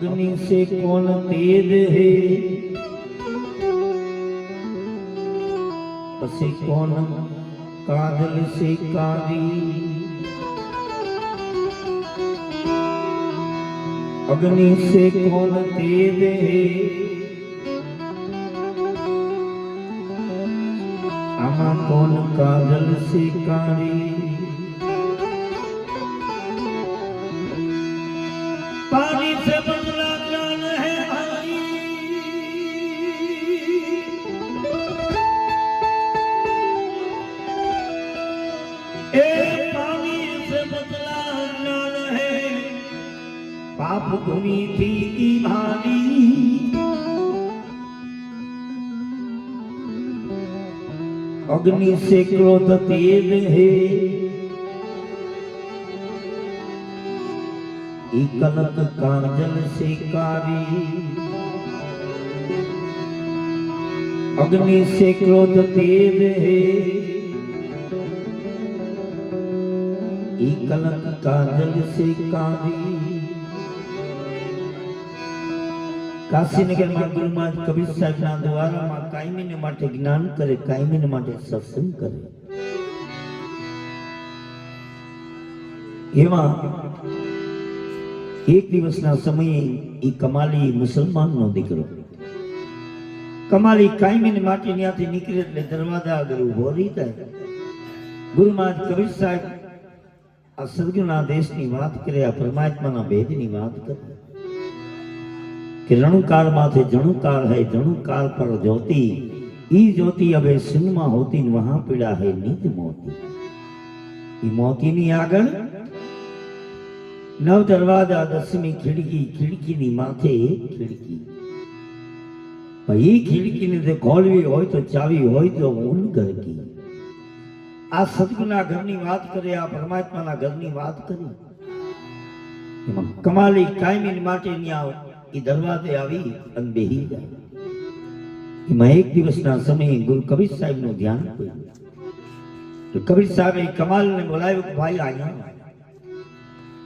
अग्नि से कौन तेज है, पसे कौन काजल से कारी। अग्नि से कौन तेज है, आमा कौन काजल से कारी। पानी से बदला ज्ञान है भाई, पानी से बदला ज्ञान है, पाप भूमि थी की भारी। अग्नि से क्रोध तेज है, कनक काजल से कारी। अग्नि से क्रोध तेज है, कनक काजल से कारी। काशीनगर में गुरु महाराज कबीर साहेब ना द्वारा में कायमी ने माटे ज्ञान करे, कायमी ने माटे सत्संग करे। एवा एक दिवसना समये ई कमाली मुसलमाननो दीकरो कमाली कायमी माटे न्याथी નીકળે એટલે દરવાજા આગળ ઊભો રહી જાય। ગુરુ મહારાજ કબીર સાહેબ આ સદગુરુના દેશની વાત કરે, આ પરમાત્માના ભેદની વાત કરે કે રણુકાળ માથે જણુકાળ है, जणुकाल पर ज्योति, ई ज्योति अबे सिंहमा होती वहां पीड़ा है नीत मोती। ई मोती नी આગળ नव दरवाजा, 10મી खिड़की, खिड़की नी माथे खिड़की। भाई खिड़की ने जे खोलवी होय तो चावी होय तो ऊन घर की। आ सतगुरुना घरनी बात करे, आ परमात्माना घरनी बात करी। एमां कमाली कायमी माटे न्या ई दरवाजे आवी अन बेही जाय। एमां एक दिवसना समये गुरु कबीर साहेबनुं ध्यान पड्युं। तो कबीर साहेबे कमालने बोलाव्यो के भाई आया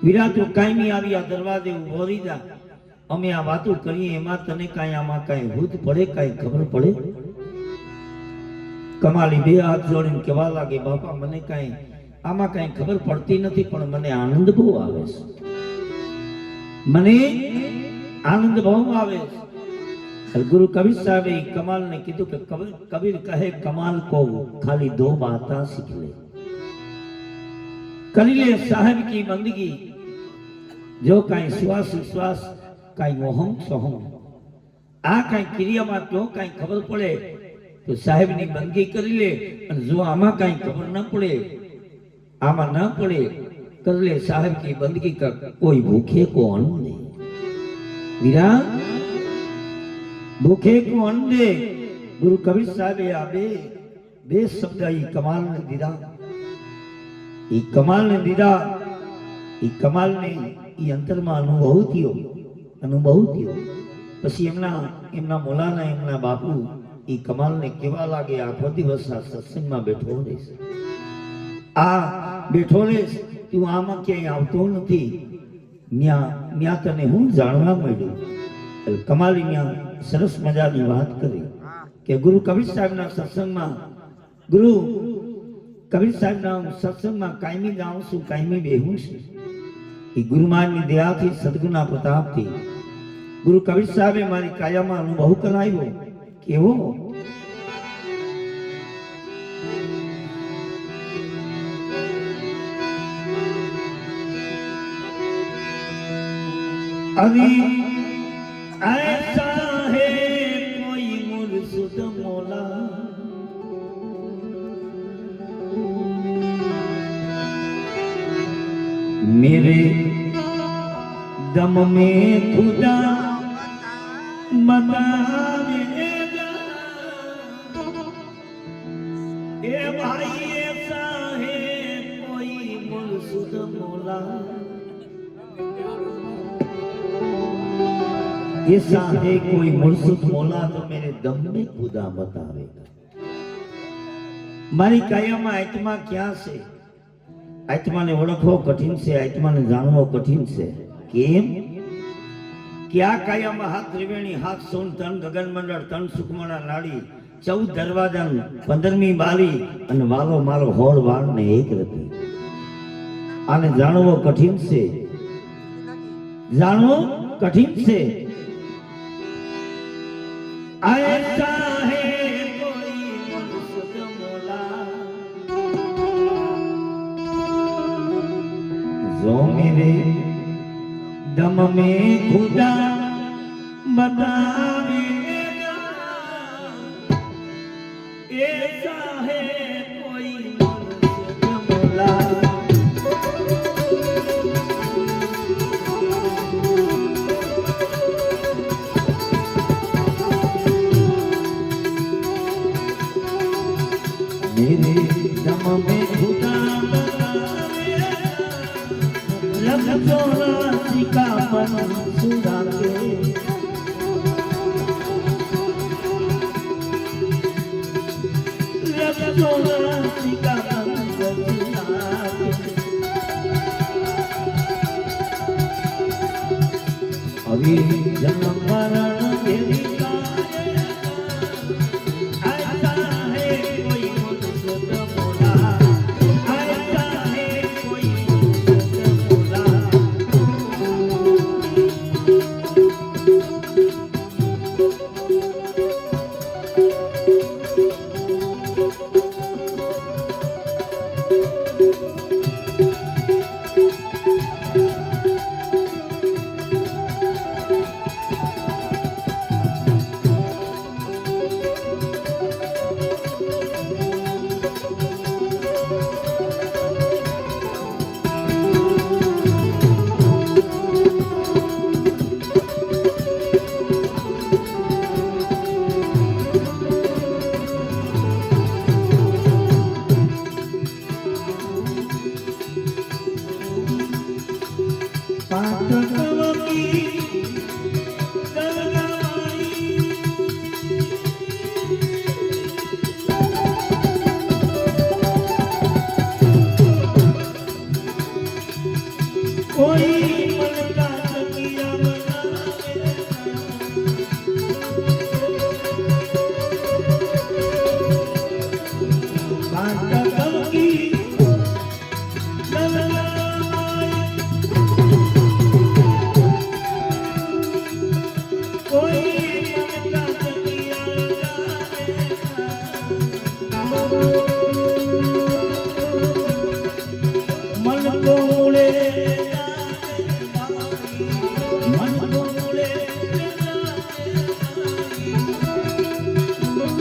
वीरा तो कायमी आवी आ दरवाजे उभो रही जा, अमे आ वातो करीए एमां तने काई आमां काई भूत पड़े, काई खबर पड़े। कमाली बे हाथ जोड़ीने कहेवा लागे, बापा मने काई आमां काई खबर पड़ती नथी, पण मने आनंद बहु आवे छे, मने आनंद बहु आवे छे। गुरु कबीर साहेबे कमाल ने कीधुं के कबीर कहे कमाल को खाली 2 बातां सीख ले, करी ले साहेब की बंदगी। जो काई श्वास विश्वास, काई मोहम सोहम, आ काई क्रिया में जो काई खबर पड़े तो साहेब नी बंदगी करी ले। जो आमा काई खबर न पड़े, आमा न पड़े, कर ले साहेब की बंदगी कर। कोई भूखे को अन्न दे वीरा, भूखे को अन्न दे। गुरु कबीर साहेब आबे बे शब्द ई कमाल ने दीदा, ई कमाल ने दीदा। ई कमाल ने ई अंतर में अनुभव थयो। पछी एमना मोलाना एमना बापू ई कमाल ने केवा लागे, आखो दिवस आ सत्संग में बैठो रहीश, आ बैठो रहीश, तू आमा क्यांय आवतो नथी, न्या तने हुं जाणवा मळ्युं। कमाली न्या सरस मजानी वात करी के गुरु कबीर साहेबना सत्संग में, गुरु कबीर साहेबना सत्संग में कायमी जाऊं छुं, कायमी बेहूं छुं। ई गुरु महाराजनी दयाथी, सद्गुरुना प्रतापथी गुरु कबीर साहेबे मारी कायामां अनुभव कराव्यो। केवो अभी ऐसा है कोई मुर्शिद मौला, मेरे दम में खुदा बतावेगा। ए भाई ऐसा है कोई मुर्शिद मौला, ऐसा है कोई मुर्शिद मौला तो मेरे दम में खुदा बतावेगा। मारी कायामां आत्मा क्या से? आत्मा ने ओळखવો कठिन से, आत्मा ने जाणવો कठिन से। केम? क्या कायम हाथ त्रिवेणी हाथ सोन तन गगन मंडल तन सुखमणा नाड़ी 14 दरवाजा 15મી બારી અને વાલો મારો હોળ વાળ ને એક રતી આને જાણવો કઠિન છે જાણવો कठिन से ऐसा है कोई मनुष्य मोला जो मेरे दम में खुदा बतावेगा ऐसा है कोई मनुष्य मोला मेरे दम में खुदा रब चौरासी का मन सुधा के रब चौरासी का मन सुधा के अभी जन्म मरण तेरी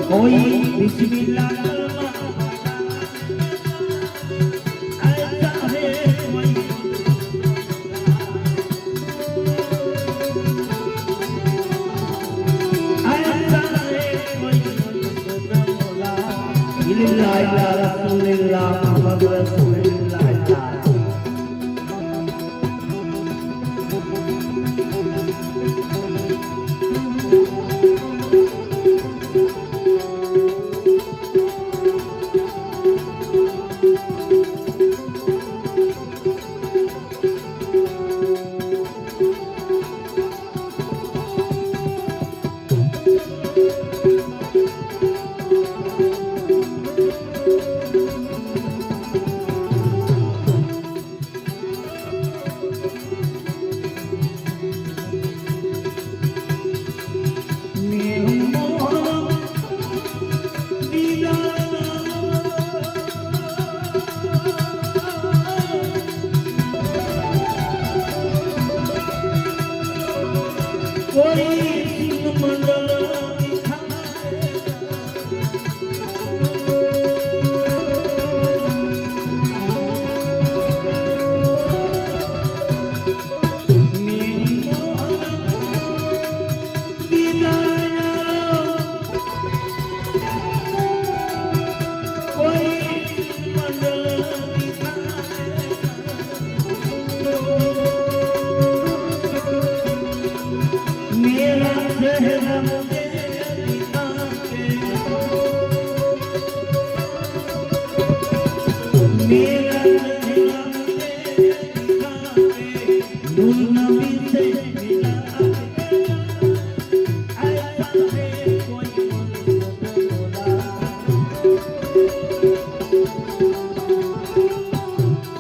कोई बिस्मिल्लाह ऐसा है कोई ऐसा है कोई मोला इल्ला रसूलुल्लाह मुहम्मद रसूलुल्लाह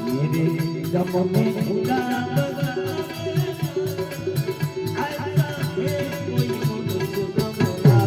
मेरे दम में खुदा ऐसा है कोई मनुष्य बंगला।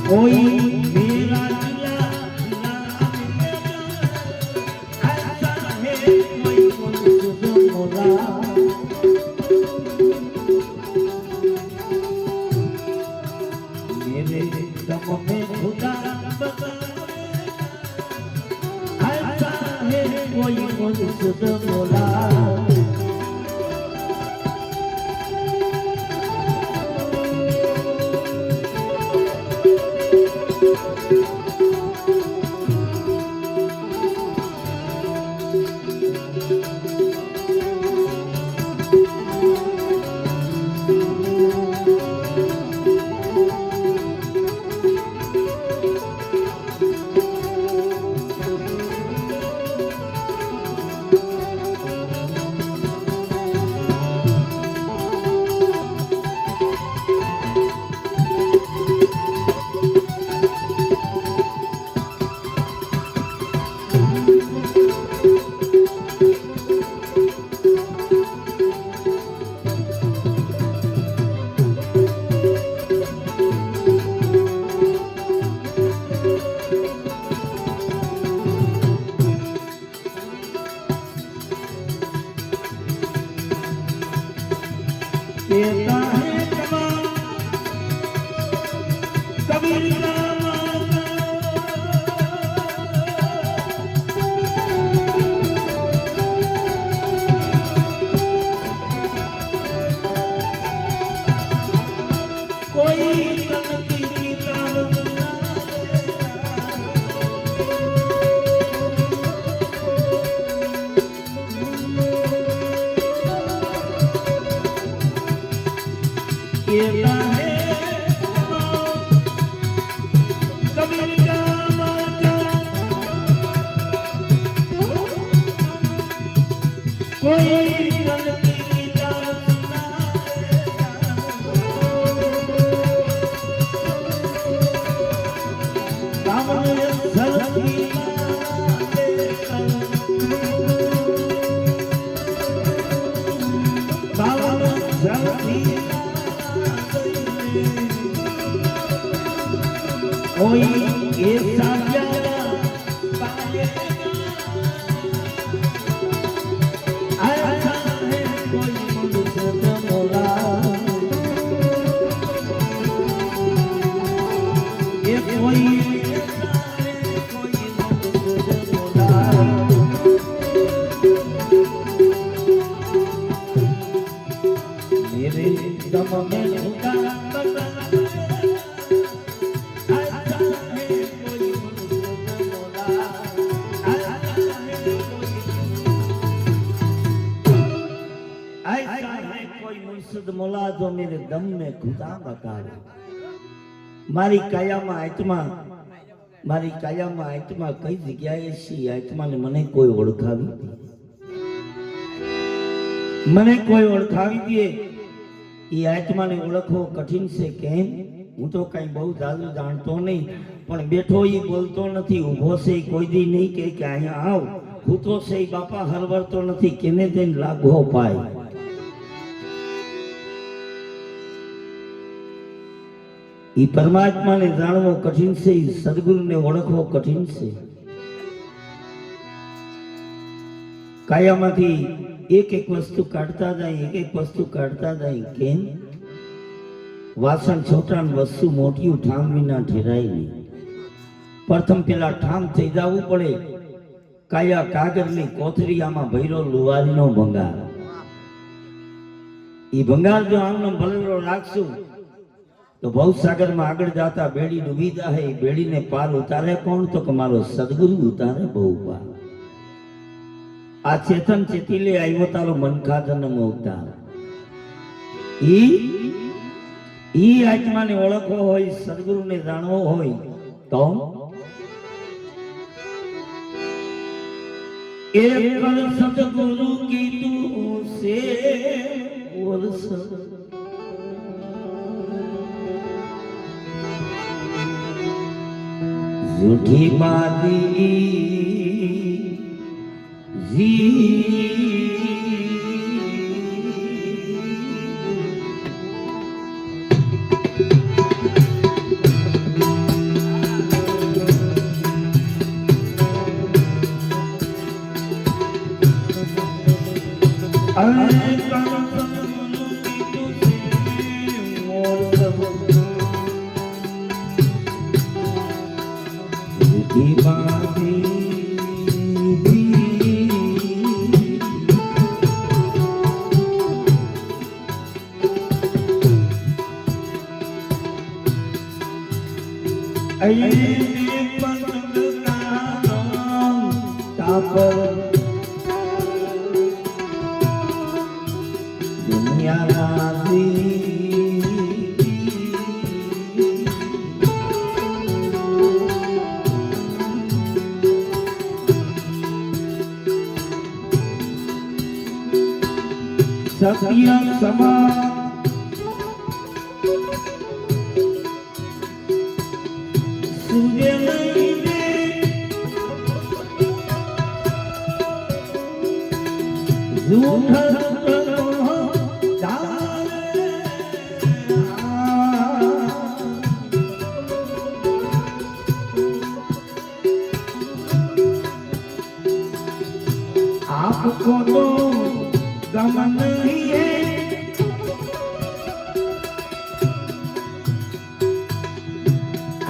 कोई मेरा दिया ऐसा है कोई मनुष्य मोला। मेरे दम में खुदा ऐसा है कोई मनुष्य मोला। कोई ऐसा जाना पाएगा ऐसा दम में खुदा मोला जो मेरे दम में खुदा बतावे मारी कायाમાં આત્મા કઈ જગ્યાએ છે આત્માને મને કોઈ ઓળખાવી દે એ આત્માને ઓળખવો કઠિન છે કેમ હું તો કઈ બહુ જાજુ જાણતો નહીં પણ બેઠો એ બોલતો નથી ઊભો છે કોઈ દી નહીં કે અહીંયા આવ હું તો છે બાપા હરવરતો નથી કેને જઈને લાગવો પાય એ પરમાત્માને જાણવો કઠિન છે સદગુરુને ઓળખવો કઠિન છે કાયામાંથી એક વસ્તુ કાઢતા જાય કેમ વાસણ છોટા વસ્તુ મોટી ઠામ વિના ઠેરાય નહીં પ્રથમ પેલા ઠામ થઈ જવું પડે કાયા કાગળની કોથળી આમાં ભૈરો લુવારીનો ભંગાર એ ભંગાર જો આમનો ભલેલો રાખશું તો ભવસાગરમાં આગળ જાતા બેડી ડૂબી જાય બેડીને પાર ઉતારે કોણ તો કે મારો સદગુરુ ઉતારે બહુ પાર આ ચેતન ચેતીલે આવ્યો તારો મનખા જન્મ અવતાર ઈ આત્માને ઓળખવો હોય સદગુરુને જાણવો હોય તો એક સદગુરુ કીધું સે વર્ષ झूठी बाती सत्य समा सूर्य नहीं दे झूठा आपको तो गमन नहीं है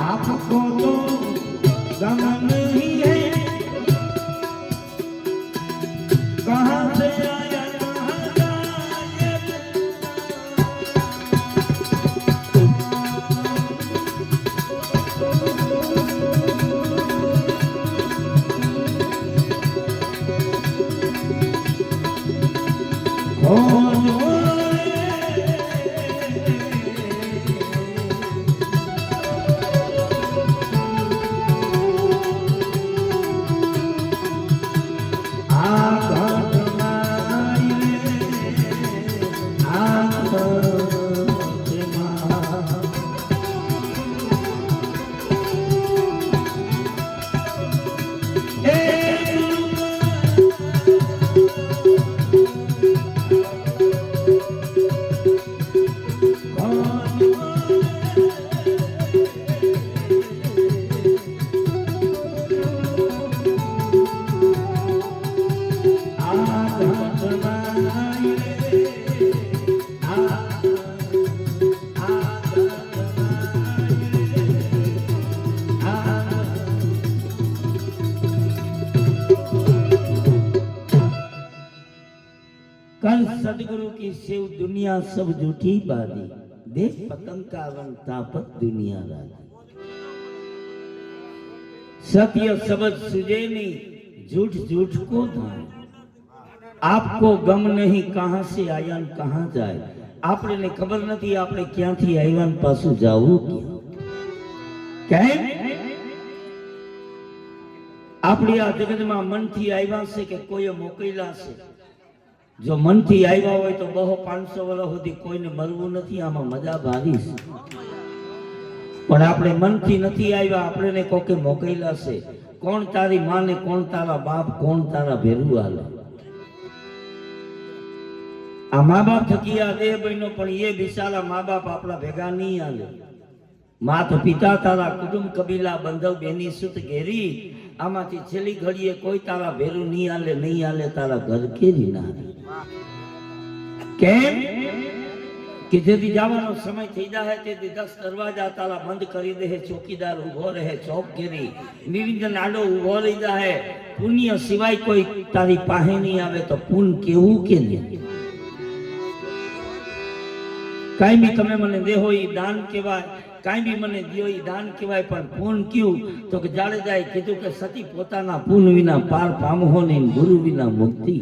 आपको तो गमन नहीं है कहाँ से आया कहाँ जाए कर सदगुरु की सेव दुनिया सब झूठी बादी देख पतंग का वन तापत दुनिया राधी सत्य शब्द सुजे नहीं झूठ झूठ को धान आपको गम नहीं कहां से आया न कहां जाए आपने खबर नहीं आपने क्या थी आया न पासु जाऊ क्या આપણી આ જગતમાં મનથી આવ્યા છે કે કોઈએ મોકલ્યા છે જો મનથી આવ્યા હોય તો 200-500 વર્ષ સુધી કોઈને મરવું નથી આમાં મજા ભારી છે પણ આપણે મનથી નથી આવ્યા આપણને કોકે મોકલ્યા છે કોણ તારી માં ને કોણ તારા બાપ કોણ તારા ભેરું હાલે આ મા બાપ થકી આ દેહ બન્યો પણ એ બિચારા મા બાપ આપણા ભેગા નહીં હાલે માત પિતા તારા કુટુંબ કબીલા બંધવ બેની સુત ઘેરી આમાંથી છેલ્લી ઘડીએ કોઈ તારા ભેરું નહીં હાલે તારા ઘર કેરી ના કેમ કે જેથી જવાનો સમય થઈ જાય તેથી 10 દરવાજા તારા બંધ કરી દે ચોકીદાર ઉભો રહે ચોક ઘેરી નિરંજન આડો ઉભો રહી જાય પુણ્ય સિવાય કોઈ તારી પાસે નહીં આવે તો પુણ્ય કેવું કે નહીં કાઈ બી તમે મને દેહો એ દાન કહેવાય કાઈ બી મને દિયો એ દાન કહેવાય પણ પૂન ક્યું તો કે જાડેજાએ કીધું કે સતી પોતાના પૂન વિના પાર પામહો નહીં ગુરુ વિના મુક્તિ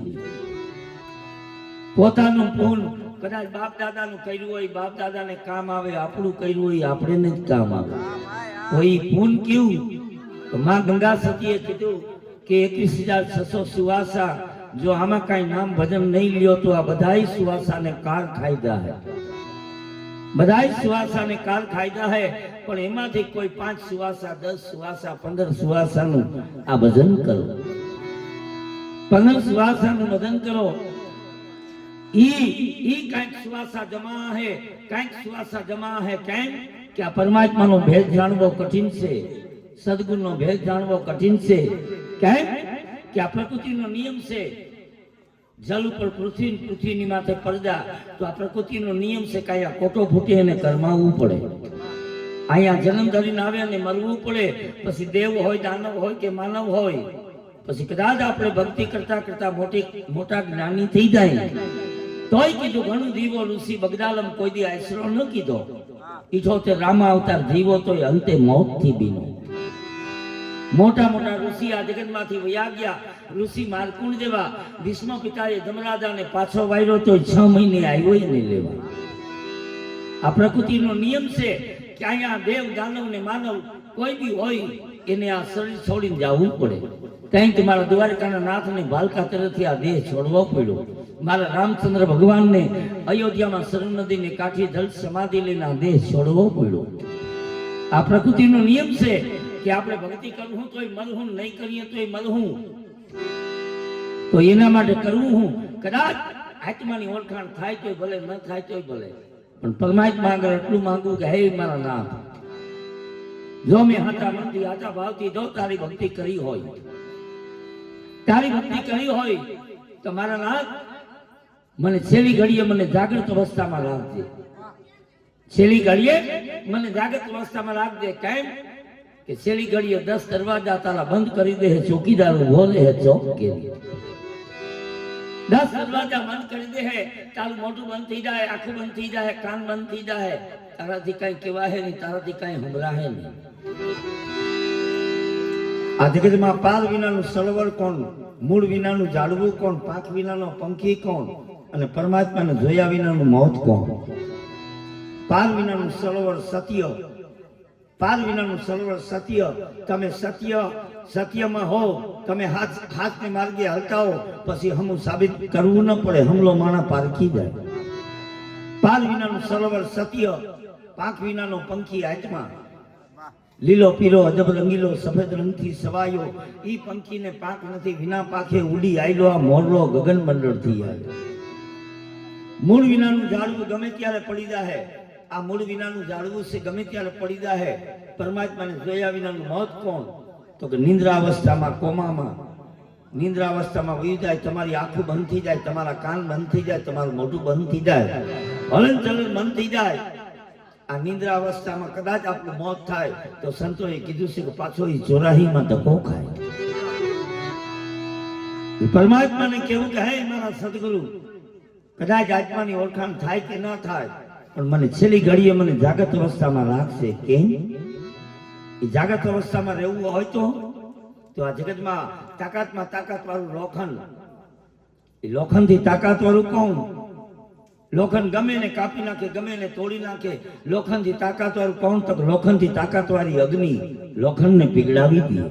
પોતાનું પૂન કદાચ બાપ દાદાનું કર્યું હોય બાપ દાદાને કામ આવે આપણું કર્યું હોય આપણને જ કામ આવે તો એ પૂન ક્યું તો માં ગંગા સતીએ કીધું કે 21,600 સુવાસા જો આમાં કાંઈ નામ ભજન નહીં લ્યો તો આ બધાય સુવાસાને કાર ખાઈદા હે બધાય સુવાસા ને કાલ ખાયદા હે પણ એમાંથી કોઈ 5 સુવાસા 10 સુવાસા 15 સુવાસાનું આ ભજન કરો 15 સુવાસાનું ભજન કરો ઈ કાંઈક સુવાસા જમા હે કાંઈક સુવાસા જમા હે કેમ કે આ પરમાત્માનો ભેદ જાણવો કઠિન છે સદગુણનો ભેદ જાણવો કઠિન છે કેમ કે આ પ્રકૃતિનો નિયમ છે જલ ઉપર પૃથ્વીની માથે પડદા તો આ પ્રકૃતિનો નિયમ છે કે અહીંયા કોટો ફૂટી અને કરમાવવું પડે અહીંયા જન્મ ધરીને આવે અને મરવું પડે પછી દેવ હોય દાનવ હોય કે માનવ હોય પછી કદાચ આપણે ભક્તિ કરતા કરતા મોટા જ્ઞાની થઈ જાય તોય કીધું ઘણું જીવો ઋષિ બગદાલમ કોઈ દી આશરો ન કીધો ઈઠો તે રામા અવતાર જીવો તોય અંતે મોત થી બીનો મોટા મોટા ઋષિ આ જગતમાંથી વયા ગયા ઋષિ મારકુંડ જેવા ભીષ્મ પિતાએ ધર્મરાજાને પાછો વાયરો તો 6 મહિને આવ્યો એને લેવા આ પ્રકૃતિનો નિયમ છે કે અહીંયા દેવ દાનવ ને માનવ કોઈ બી હોય એને આ શરીર છોડીને જવું પડે કારણ કે મારા દ્વારકાના નાથને ભાલકા તરફથી આ દેહ છોડવો પડ્યો મારા રામચંદ્ર ભગવાનને અયોધ્યામાં સરુ નદીને કાંઠે જલ સમાધિ લઈને આ દેહ છોડવો પડ્યો આ પ્રકૃતિનો નિયમ છે કે આપણે ભક્તિ કરવું તોય મલહું નહીં કરીએ તોય મલહું તો એના માટે કરવું હું કદાચ આત્માની ઓળખાણ થાય તોય ભલે ન થાય તોય ભલે પણ પરમાત્મા આગળ એટલું માંગુ કે હે મારા નાથ જો મેં હાથા મનથી હાથા ભાવથી જો તારી ભક્તિ કરી હોય તો મારા નાથ મને છેલ્લી ઘડીએ મને જાગૃત અવસ્થામાં રાખજે છેલ્લી ઘડીએ મને જાગૃત અવસ્થામાં રાખજે કેમ કે છેલ્લી ઘડીએ 10 દરવાજા તારા બંધ કરી દે ચોકીદાર ઉભો રહે ચોક કે 10 દરવાજા બંધ કરી દે તારું મોઢું બંધ થઈ જાય આંખો બંધ થઈ જાય કાન બંધ થઈ જાય તારાથી કઈ કહેવાય નહીં તારાથી કઈ સંભળાય નહીં આ જગતમાં પાર વિનાનું સરોવર કોણ મૂળ વિનાનું ઝાડવું કોણ પાંખ વિનાનો પંખી કોણ અને પરમાત્માને જોયા વિનાનું મોત કોણ પાર વિનાનું સરોવર સત્ય પાર વિનાનું સરોવર સત્ય તમે સત્યમાં હો તમે હાથને માર્ગે હલતા હો પછી હમું સાબિત કરવું ન પડે હમલો માણા પારખી જાય પાર વિનાનું સરોવર સત્ય પાંખ વિનાનો પંખી આત્મા લીલો પીરો અજબ રંગીલો સફેદ રંગથી સવાયો ઈ પંખીને પાંખ નથી વિના પાંખે ઉડી આયલો આ મોરલો ગગન મંડળથી આવ્યો મૂળ વિનાનું ઝાડવું ગમે ત્યારે પડી જાય આ મૂળ વિનાનું ઝાડવું છે ગમે ત્યારે પડી જાય પરમાત્માને જોયા વિનાનું મોત કોણ તો કે નિંદ્રા અવસ્થામાં કોમામાં નિંદ્રા અવસ્થામાં વહી જાય તમારી આંખો બંધ થઈ જાય તમારા કાન બંધ થઈ જાય તમારું મોઢું બંધ થઈ જાય હલન ચલન બંધ થઈ જાય આ નિંદ્રા અવસ્થામાં કદાચ આપણું મોત થાય તો સંતોએ કીધું છે કે પાછો એ ચોરાહીમાં ધક્કો ખાય પરમાત્માને કેવું કે હે મારા સદગુરુ કદાચ આત્માની ઓળખાણ થાય કે ન થાય, પણ મને છેલ્લી ઘડીએ મને જાગૃત અવસ્થામાં રાખશે. કેમ? એ જાગૃત અવસ્થામાં રહેવું હોય તો આ જગતમાં તાકાતમાં તાકાત વાળું લોખંડ, એ લોખંડથી તાકાત વાળું કોણ? લોખંડ ગમે ને કાપી નાખે, ગમે ને તોડી નાખે. લોખંડથી તાકાત વાળું કોણ? તો લોખંડથી તાકાત વાળી અગ્નિ લોખંડને પીગળાવી દે,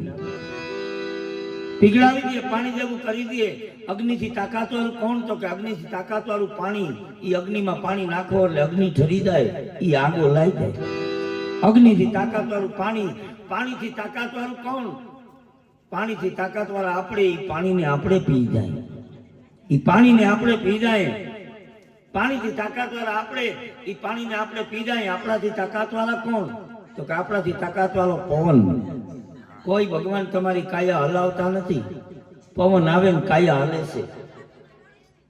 પીગળાવી દે, પાણી જેવું કરી દે. અગ્નિથી તાકાત વાળું કોણ? તો કે અગ્નિથી તાકાત વાળું પાણી. એ અગ્નિમાં પાણી નાખો એટલે અગ્નિ ઠરી જાય, એ આગો લાઈ જાય. અગ્નિથી તાકાત વાળું પાણી. પાણીથી તાકાત વાળું કોણ? પાણીથી તાકાત વાળા આપણે. એ પાણીને આપણે પી જાય, એ પાણીને આપણે પી જાય. પાણીથી તાકાત વાળા આપણે, એ પાણીને આપણે પી જાય. આપણાથી તાકાત વાળા કોણ? તો કે આપણાથી તાકાત વાળો પવન. કોઈ ભગવાન તમારી કાયા હલાવતા નથી, પવન આવે ને કાયા હાલે છે.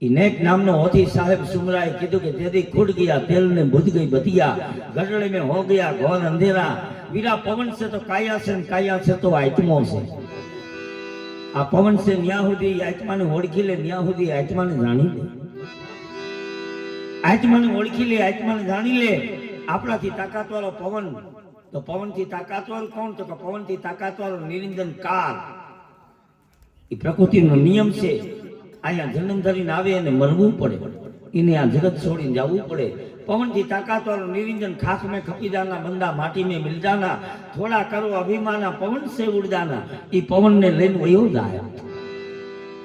એ નેક નામનો હોથી સાહેબ સુમરાએ કીધું કે તેદી ખુડ ગયા તેલ ને બુધ ગઈ બતિયા, ગઢડે में हो गया घोर अंधेरा. वीरा पवन से तो काया से, काया से तो आत्मो से. आ पवन से न्या સુધી આત્મા ને ઓળખી લે, ન્યા સુધી આત્મા ને જાણી લે. આત્મા ને ઓળખી લે, આત્મા ને જાણી લે. આપણાથી તાકાત વાળો પવન. તો પવનથી તાકાત વાળું કોણ? તો કે પવનથી તાકાત વાળો નિરંજન કાળ. એ પ્રકૃતિનો નિયમ છે. અહીંયા જન્મ ધરીને આવે અને મરવું પડે, એને આ જગત છોડીને જવું પડે. પવનથી તાકાત વાળો નિરંજન ખાક में खपी जाना, बंदा माटी में मिल जाना, थोड़ा करो अभिमाना, पवन से उड़ जाना. એ પવન ને લઈને વયો જાય.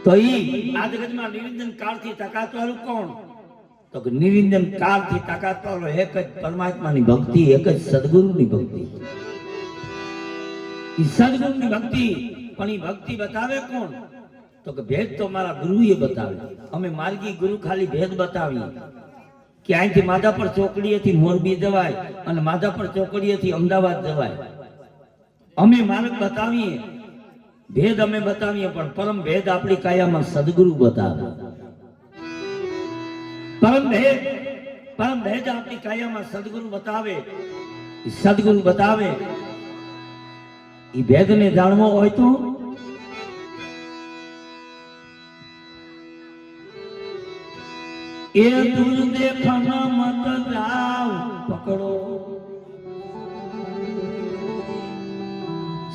તો ઈ આ જગતમાં નિરંજન કાળથી તાકાત વાળું કોણ? તો કે નિરંજન કાળથી તાકાત વાળો એક જ પરમાત્માની ભક્તિ, એક જ સદગુરુની ભક્તિ. ઈ સદગુરુની ભક્તિ. પણ ઈ ભક્તિ બતાવે કોણ? તો કે ભેદ તો મારા ગુરુએ બતાવ્યો. અમે માર્ગી ગુરુ ખાલી ભેદ બતાવીએ કે અહીંથી માધાપર ચોકડીએથી મોરબી જવાય અને માધાપર ચોકડીએથી અમદાવાદ જવાય. અમે માર્ગ બતાવીએ, ભેદ અમે બતાવીએ, પણ પરમ ભેદ આપણી કાયામાં સદગુરુ બતાવે. પરમ ભેદ આપણી કાયામાં સદગુરુ બતાવે. સદગુરુ બતાવે. એ ભેદને જાણવો હોય તો એ દૂર દેખના મત જાવ, પકડો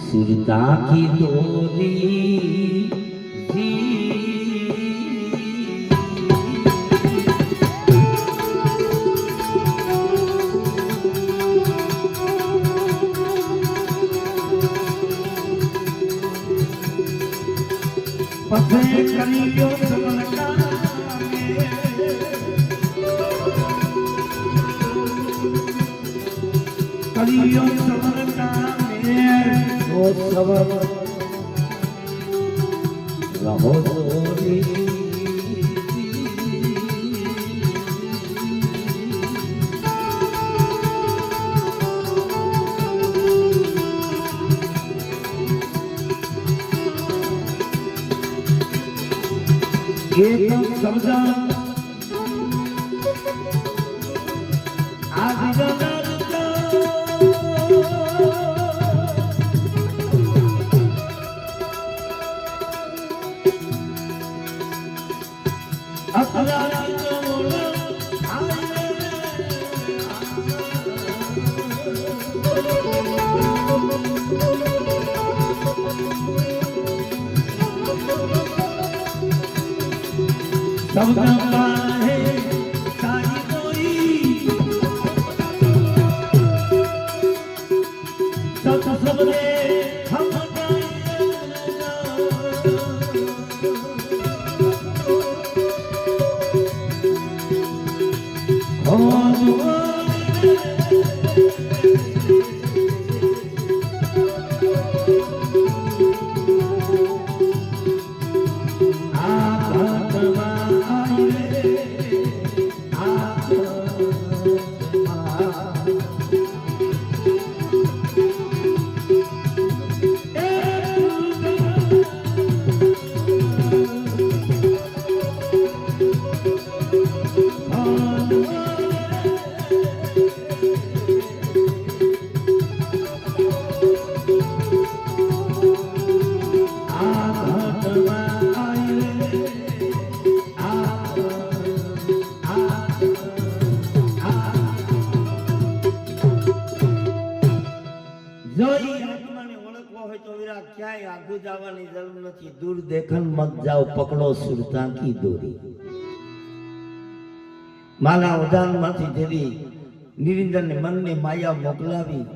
સુરતા કી દોરી. પથે કરી લો સમરકા કરિયો સમરકા મે ઓ સવર રહો દોરી. एक समझा आज जगत का अपना सबका है सारी कोई सब सबने हम આઘું જવાની જરૂર નથી, દૂર દેખન મત જાઓ, પકડો સુરતા કી દોરી. માના ઉદાનમાંથી જેવી નિરિંદરને મનને માયા મોકલાવી,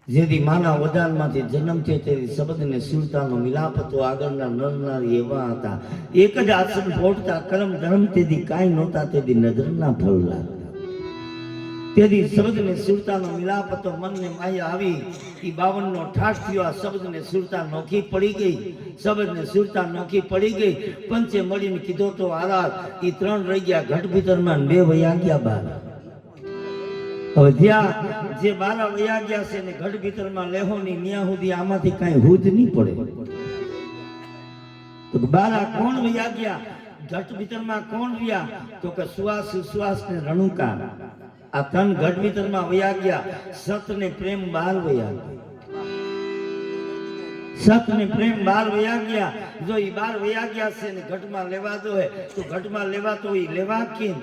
જેથી માના વદાનમાંથી જન્મ થયો તેવી શબ્દને સુરતાનો મિલાપ હતો. આગળના નરનારી એવા હતા, એક જ આસન ફોડતા, કર્મ ધર્મ તેથી કાંઈ નહોતા, તેથી નજરના ફળ લાગતા. તેથી શબ્દને સુરતાનો મિલાપ હતો. મનને માયા આવી, એ 52 નો ઠાઠ થયો. આ શબ્દને સુરતા નોખી પડી ગઈ, શબ્દને સુરતા નોખી પડી ગઈ. પંચે મળીને કીધો તો આરાધ, એ 3 રહી ગયા ઘટ ભીતરમાં, 2 વયા ગયા બહાર. હવે જ્યાં જે 12 વયા ગયા છે ને ઘટ ભીતરમાં લેહોની ન્યા સુધી આમાંથી કાંઈ હુજ નહીં પડે. તો 12 કોણ વયા ગયા? ઘટ ભીતરમાં કોણ રહ્યા? તો કે સુવાસ સુશ્વાસ ને રણુકા. આ 3 ઘટ ભીતરમાં વયા ગયા. સત ને પ્રેમ 12 વયા ગયા. સત ને પ્રેમ 12 વયા ગયા. જો એ 12 વયા ગયા છે ને ઘટમાં લેવા દો તો ઘટમાં લેવા તો એ લેવા કેમ?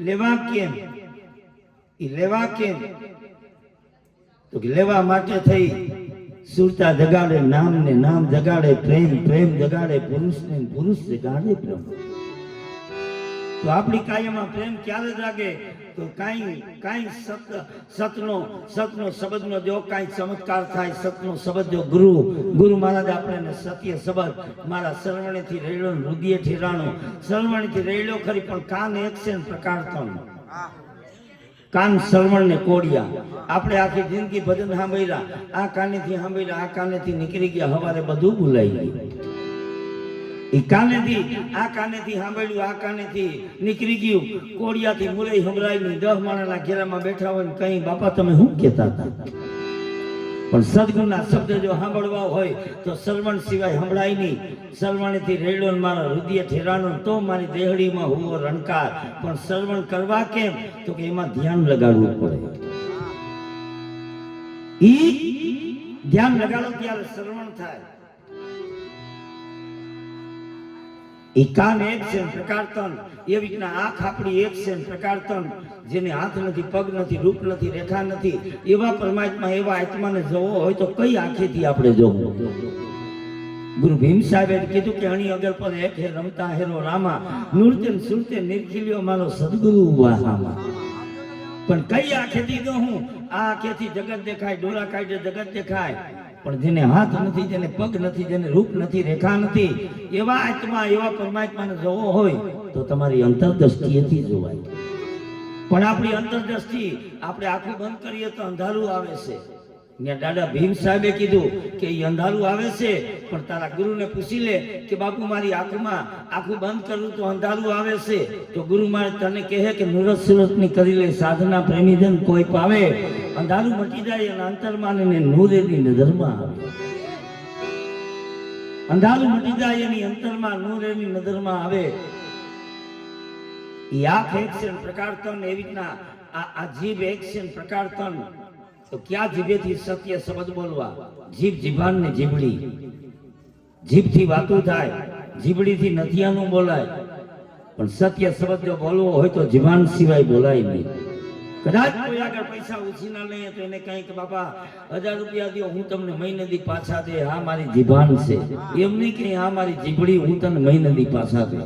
લેવા કેમ? લેવા કેમ? તો લેવા માટે થઈ સુરતા જગાડે નામ ને નામ જગાડે પ્રેમ, પ્રેમ જગાડે પુરુષ ને પુરુષ જગાડે પ્રેમ. તો આપણી કાયમાં પ્રેમ ક્યારે જાગે? તો કાંઈ સતનો શબ્દનો જો કાંઈ ચમત્કાર થાય, સતનો શબ્દ જો ગુરુ મહારાજ આપણે સત્ય શબ્દ મારા સરવણેથી રેડ્યો, હૃદય ઠેરાણો. સરવણેથી રેડ્યો ખરી, પણ કાન એક છે ને પ્રકાર 3. કાન શ્રવણ ને કોડિયા. આપણે આખી જિંદગી ભજન સાંભળ્યા, આ કાનેથી સાંભળ્યા, આ કાનેથી નીકળી ગયા, હવારે બધું ભૂલાઈ ગયું. એ કાનેથી આ કાનેથી સાંભળ્યું, આ કાનેથી નીકળી ગયું. કોડિયાથી મુરઈ સંભળાય નહીં. 10 માણસના ઘેરામાં બેઠા હોય ને કઈ બાપા તમે શું કહેતા હતા? પણ સદગુણના શબ્દ જો સાંભળવા હોય તો શ્રવણ સિવાય સંભળાય નહીં. શ્રવણથી રેડો મારા હૃદય ઠેરાનો, તો મારી દેહડીમાં હુવો રણકાર. પણ શ્રવણ કરવા કેમ? તો કે એમાં ધ્યાન લગાડવું પડે. ઈ ધ્યાન લગાડો ત્યારે શ્રવણ થાય. એ કાન એક છે પ્રકાર 3. એવી રીતના આંખ આપણી એક છે પ્રકાર 3. જેને હાથ નથી, પગ નથી, રૂપ નથી, રેખા નથી, એવા પરમાત્મા એવા આત્માને જોવો હોય તો કઈ આંખેથી આપણે જોવું? ગુરુ ભીમ સાહેબે કીધું કે અણી અગર પર એક હે રમતા હેરો રામા, નૃત્ય સુરતે નિર્ખિલ્યો મારો સદગુરુ વાહામાં. પણ કઈ આંખેથી જો હું? આ આંખેથી જગત દેખાય, ડોળા કાઢે જગત દેખાય. પણ જેને હાથ નથી, જેને પગ નથી, જેને રૂપ નથી, રેખા નથી, એવા આત્મા એવા પરમાત્માને જોવો હોય તો તમારી અંતરદ્રષ્ટિએથી જોવાય. પણ આપણી અંતરદ્રષ્ટિ આપણે આંખું બંધ કરીએ તો અંધારું આવે છે. ત્યાં દાદા ભીમ સાહેબે કીધું કે એ અંધારું આવે છે, પણ તારા ગુરુને પૂછી લે કે બાપુ મારી આંખમાં આંખું બંધ કરું તો અંધારું આવે છે. તો ગુરુ મારે તને કહે કે નુરત સુરતની કરી લે સાધના, પ્રેમીજન કોઈ પાવે, અંધારું મટી જાય અને અંતરમાં ને નૂરેની નજરમાં આવે. અંધારું મટી જાય એની અંતરમાં નૂરેની નજરમાં આવે. એ આંખ એક છે પ્રકાર 3. એવી રીતના આ જીભ એક છે પ્રકાર 3. તો ક્યાં જીભેથી સત્ય શબ્દ બોલવા? જીભ જીભાન ને જીભડી. જીભથી વાતું થાય, જીભડીથી નથિયાનું બોલાય. પણ સત્ય શબ્દ જો બોલવો હોય તો જીભાન સિવાય બોલાય નહીં. કદાચ કોઈ આગળ પૈસા ઉછીના લઈએ તો એને કહે કે બાપા 1000 રૂપિયા દો, હું તમને મહિને દી પાછા દે. હા મારી જીભાન છે. એમ નહીં કે હા મારી જીભડી, હું તને મહિને દી પાછા દે.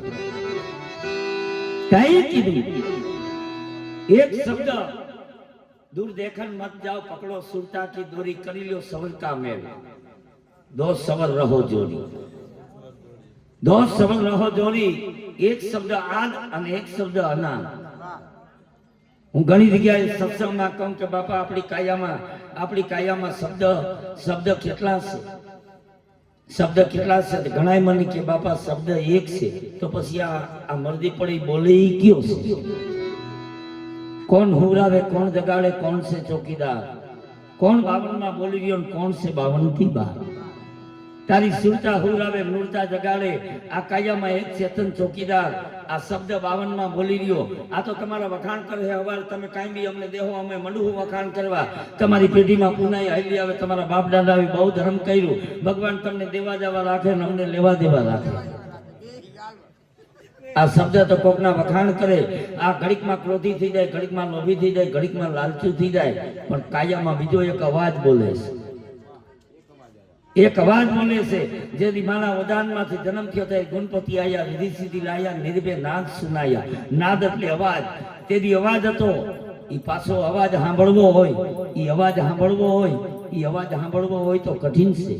કઈ કીધું? એક શબ્દ, दूर देखन मत जाओ, पकड़ो सुरता की डोरी, करी लो सवर का मेल. 2 सवर रहो जोड़ी, 2 सवर रहो जोड़ी. एक शब्द आद અને એક શબ્દ અનાદ. હું ઘણી જગ્યાએ સત્સંગમાં કહું કે બાપા આપણી કાયામાં શબ્દ કેટલા છે? શબ્દ કેટલા છે? ઘણા મને કે બાપા શબ્દ એક છે. તો પછી આ મરદી પડી બોલે ઈ કયો છે? કોણ હુરાવે, કોણ જગાડે, કોણ છે ચોકીદાર? કોણ 52 માં બોલી ગયો, કોણ છે 52 થી બહાર? તારી સુરતા હુરાવે, મૂર્તા જગાડે. આ કાયામાં એક ચેતન ચોકીદાર. આ શબ્દ 52 માં બોલી રહ્યો. આ તો તમારા વખાણ કરે. હવાર તમે કાંઈ બી અમને દેહો, અમે મંડું વખાણ કરવા. તમારી પેઢીમાં પુનાઈ હાલી આવે. તમારા બાપ દાદાએ બહુ ધર્મ કર્યું. ભગવાન તમને દેવા જવા રાખે ને અમને લેવા દેવા રાખે. આ શબ્દ તો કોકના વખાણ કરે. આ ઘડીકમાં ક્રોધી થઈ જાય, ઘડીકમાં લોભી થઈ જાય, ઘડીકમાં લાલચુ થઈ જાય. પણ કાયામાં બીજો એક અવાજ બોલે છે. એક અવાજ બોલે છે જેથી માના વદાનમાંથી જન્મ થયો થાય ગણપતિ આયા વિધિ સિદ્ધિ લાયા નિર્ભય નાદ સુનાયા નાદ એટલે અવાજ તેથી અવાજ હતો ઈ પાછો અવાજ સાંભળવો હોય ઈ અવાજ સાંભળવો હોય ઈ અવાજ સાંભળવો હોય તો કઠિન છે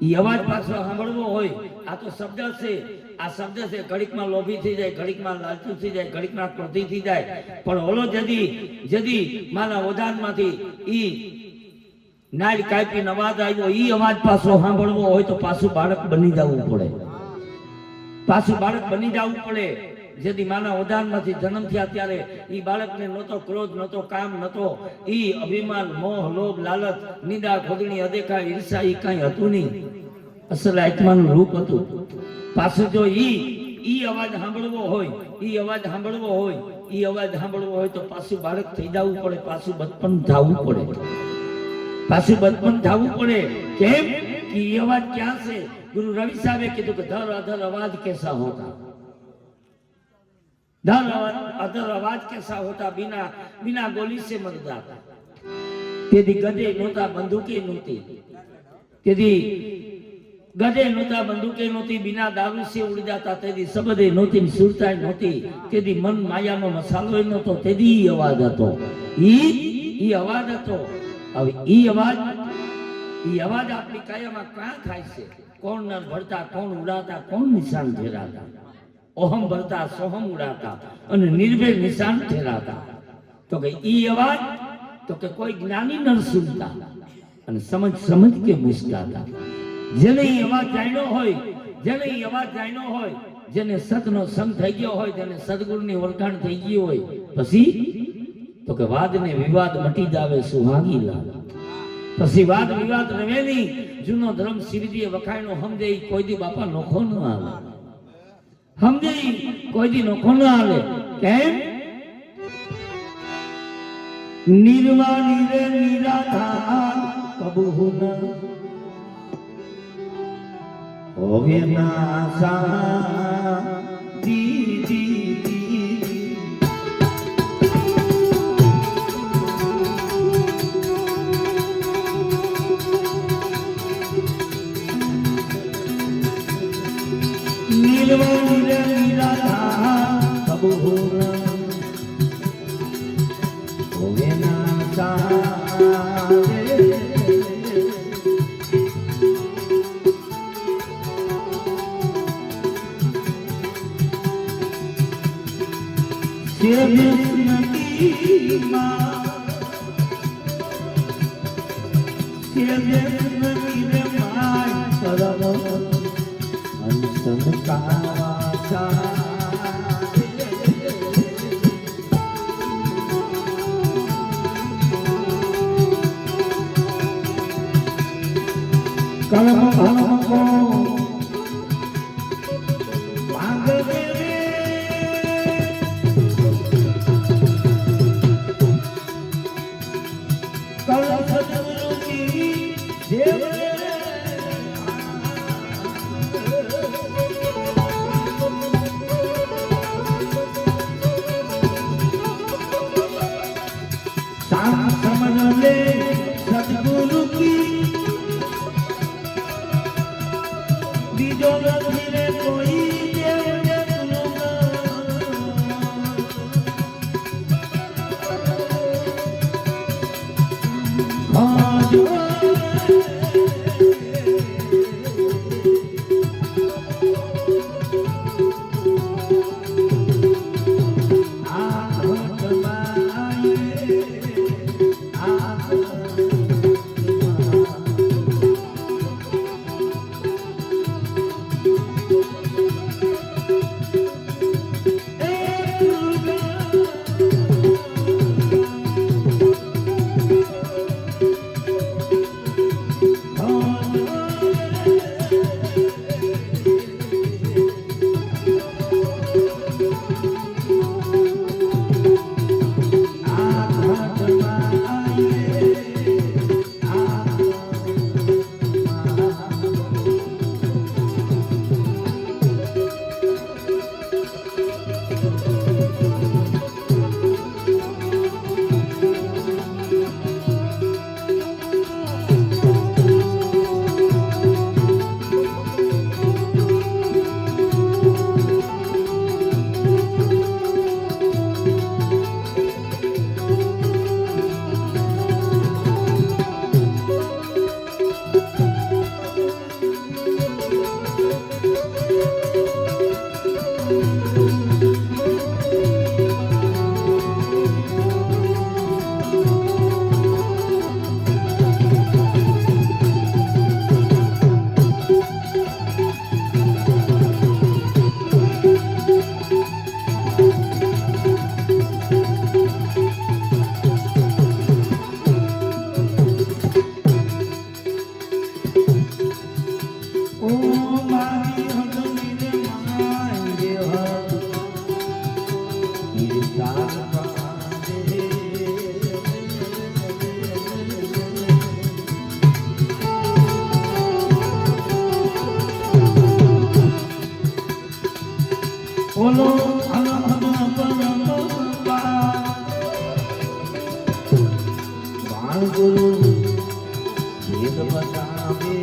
ઈ અવાજ પાછો સાંભળવો હોય આ તો શબ્દ છે આ શબ્દ છે ઘડીકમાં લોભી થઈ જાય ઘડીકમાં લાલચુ થઈ જાય ઘડીકમાં ક્રોધી થઈ જાય પણ ઓલો જદી માના વદાનમાંથી ઈ નાળ કાપીને અવાજ આવ્યો ઈ અવાજ પાછો સાંભળવો હોય તો પાછું બાળક બની જવું પડે પાછું બાળક બની જવું પડે જેથી માના ઉદાહરણમાંથી જન્મ થયા ત્યારે ઈ બાળકને નહોતો ક્રોધ નહોતો કામ નહોતો ઈ અભિમાન મોહ લોભ લાલચ નિંદા ખોદણી અદેખા ઈર્ષા ઈ કાંઈ હતું નહીં અસલ આત્માનું રૂપ હતું પાછું જો ઈ અવાજ સાંભળવો હોય ઈ અવાજ સાંભળવો હોય ઈ અવાજ સાંભળવો હોય તો પાછું બાળક થઈ જવું પડે પાછું બચપન થવું પડે પાછું બચપન થવું પડે કેમ કે એ અવાજ ક્યાં છે ગુરુ રવિ સાહેબે કીધું કે ધર અધર અવાજ कैसा होता धर अदर आवाज कैसा होता बिना बिना गोली से मर जाता तेदी गदे नोता बंदूके नोती तेदी गदे नोता बंदूके नोती बिना दारू से उड़ जाता तेदी सबदे नोती सुरता नोती तेदी मन माया नो मसालो नतो तेदी आवाज હતો ઈ આવાજ હતો હવે ઈ આવાજ આપણી કાયામાં ક્યાં થાય છે કોણ નર ભરતા કોણ ઉડાતા કોણ નિશાન ઠેરાતા ઓહમ ભરતા સોહમ ઉડાતા અને નિર્ભય નિશાન ઠેરાતા તો કે ઈ અવાજ તો કે કોઈ જ્ઞાની નર સુનતા અને સમજ કે મુસ્કાતા જેને ઈ અવાજ જાણ્યો હોય જેને ઈ અવાજ જાણ્યો હોય જેને સતનો સંગ થઈ ગયો હોય જેને સદગુરુની ઓળખાણ થઈ ગઈ હોય પછી તો કે વાદ ને વિવાદ મટી જાવે સુહાગી લાલ પછી વાદ વિવાદ રવે નહીં જૂનો ધર્મ શિવજીએ વખાણો સમજે કોઈ દી બાપા નોખો ન આવે સમજે કોઈ દી નોખો ન આવે કેમ નિર્વાણી રે નિરાધાર કબહુ ન હોવે ના સા દી कर्म भरम को मांग देवे कल सदगुरु की सेवा समझ ले सदगुरु की कोई બોલો બાણ ગુરુ વેદ બતાવે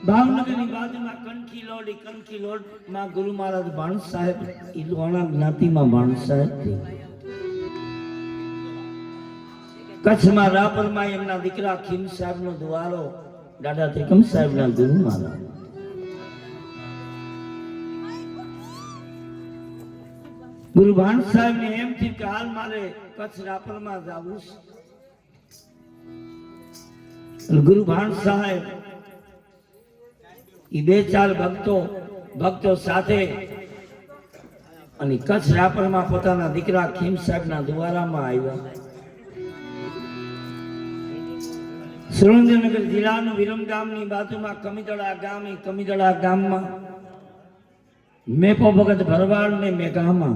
ભાવનગરની બાજુમાં કનકી લોડ માં ગુરુ મહારાજ ભાણસ સાહેબ ઈ લોણા જ્ઞાતિમાં ભાણસ સાહેબ કચ્છમાં રાપરમાં એમના દીકરા ખીમ સાહેબ નો દ્વારો દાદા ત્રિકમ સાહેબ ના ગુરુ મહારાજ ગુરુ ભાણસ સાહેબ ને એમ થી કે હાલ મારે કચ્છ રાપરમાં જાવું છે ગુરુ ભાણસ સાહેબ એ બે ચાર ભક્તો સાથે અને કચ્છ રાપરમાં પોતાના દીકરા ખીમ સાહેબના દ્વારામાં આવ્યા. સુરેન્દ્રનગર જિલ્લાનું વિરમ ગામની બાજુમાં કમીદડા ગામમાં મેપો ભગત ભરવાડ ને મેઘામાં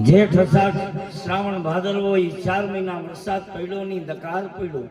જેઠ અષાઢ શ્રાવણ ભાદરવો 4 મહિના વરસાદ પડ્યો ની દકાર પડ્યો.